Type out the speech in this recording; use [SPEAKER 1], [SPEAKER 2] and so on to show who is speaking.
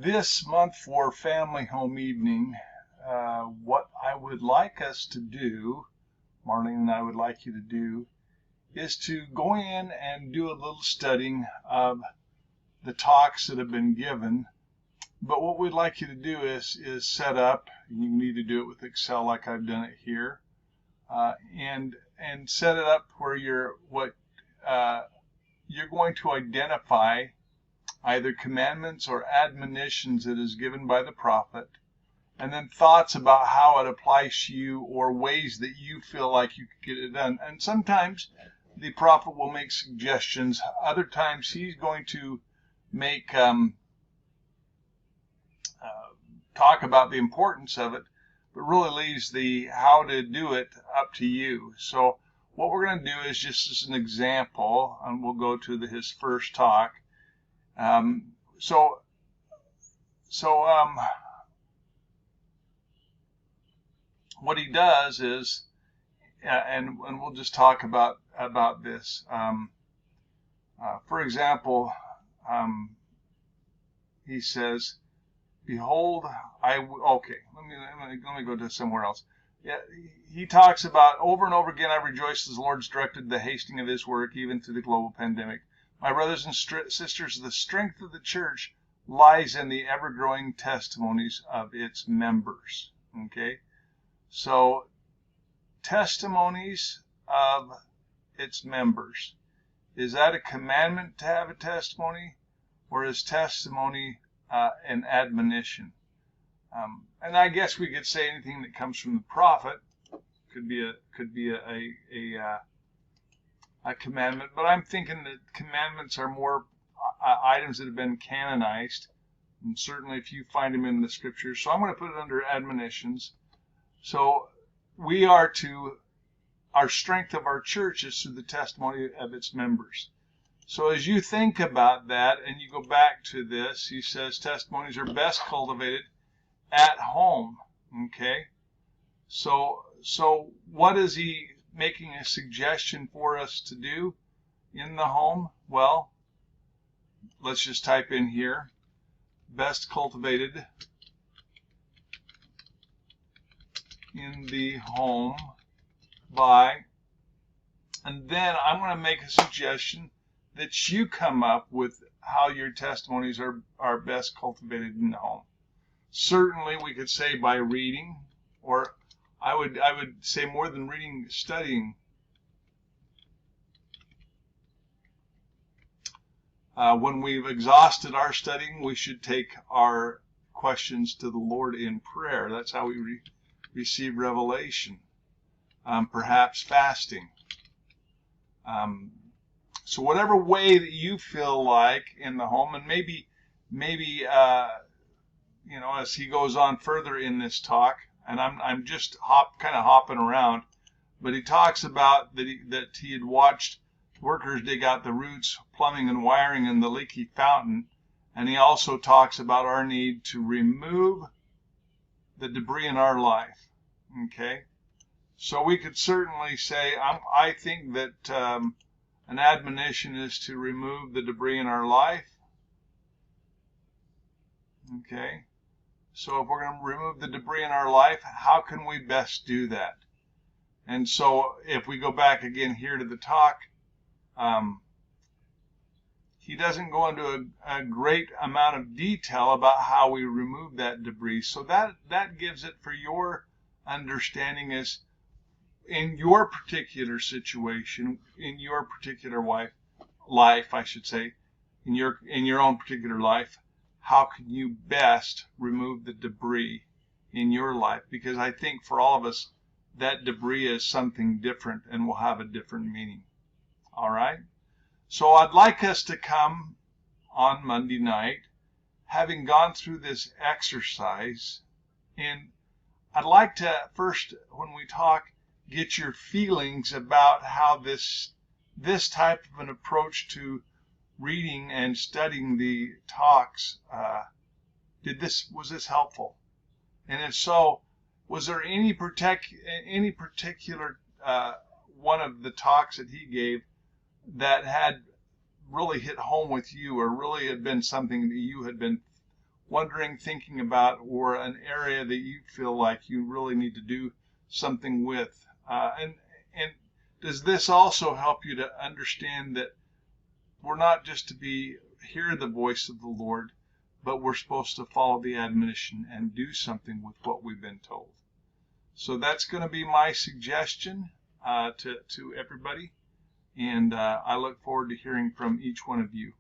[SPEAKER 1] This month for Family Home Evening, what I would like us to do, Marlene and I would like you to do, is to go in and do a little studying of the talks that have been given. But what we'd like you to do is set up, you need to do it with Excel like I've done it here, and set it up where you're going to identify either commandments or admonitions that is given by the prophet, and then thoughts about how it applies to you or ways that you feel like you could get it done. And sometimes the prophet will make suggestions. Other times he's going to make talk about the importance of it, but really leaves the how to do it up to you. So what we're going to do is just as an example, and we'll go to his first talk. What he does is, and we'll just talk about this. For example, he says, "Behold, okay. Let me go to somewhere else." Yeah, he talks about over and over again. I rejoice as the Lord's directed the hastening of His work, even through the global pandemic. My brothers and sisters, the strength of the church lies in the ever-growing testimonies of its members. Okay, so testimonies of its members. Is that a commandment to have a testimony, or is testimony an admonition? And I guess we could say anything that comes from the prophet could be a commandment, but I'm thinking that commandments are more items that have been canonized, and certainly if you find them in the scriptures. So I'm going to put it under admonitions. So our strength of our church is through the testimony of its members. So as you think about that and you go back to this, he says testimonies are best cultivated at home. Okay, so what is he making a suggestion for us to do in the home? Well, let's just type in here, best cultivated in the home by, and then I'm going to make a suggestion that you come up with how your testimonies are best cultivated in the home. Certainly we could say by reading, or I would say more than reading, studying. When we've exhausted our studying, we should take our questions to the Lord in prayer. That's how we receive revelation. Perhaps fasting. So whatever way that you feel like in the home, and maybe as he goes on further in this talk, and I'm just kind of hopping around, but he talks about that he had watched workers dig out the roots, plumbing and wiring in the leaky fountain, and he also talks about our need to remove the debris in our life. Okay, so we could certainly say I think that an admonition is to remove the debris in our life. Okay. So if we're going to remove the debris in our life, how can we best do that? And so if we go back again here to the talk, he doesn't go into a great amount of detail about how we remove that debris. So that gives it for your understanding is in your particular situation, in your particular life, I should say, in your own particular life, how can you best remove the debris in your life? Because I think for all of us, that debris is something different and will have a different meaning. All right? So I'd like us to come on Monday night, having gone through this exercise, and I'd like to first, when we talk, get your feelings about how this type of an approach to reading and studying the talks, was this helpful? And if so, was there any particular one of the talks that he gave that had really hit home with you, or really had been something that you had been wondering, thinking about, or an area that you feel like you really need to do something with. And does this also help you to understand that we're not just to hear the voice of the Lord, but we're supposed to follow the admonition and do something with what we've been told? So that's going to be my suggestion to everybody, and I look forward to hearing from each one of you.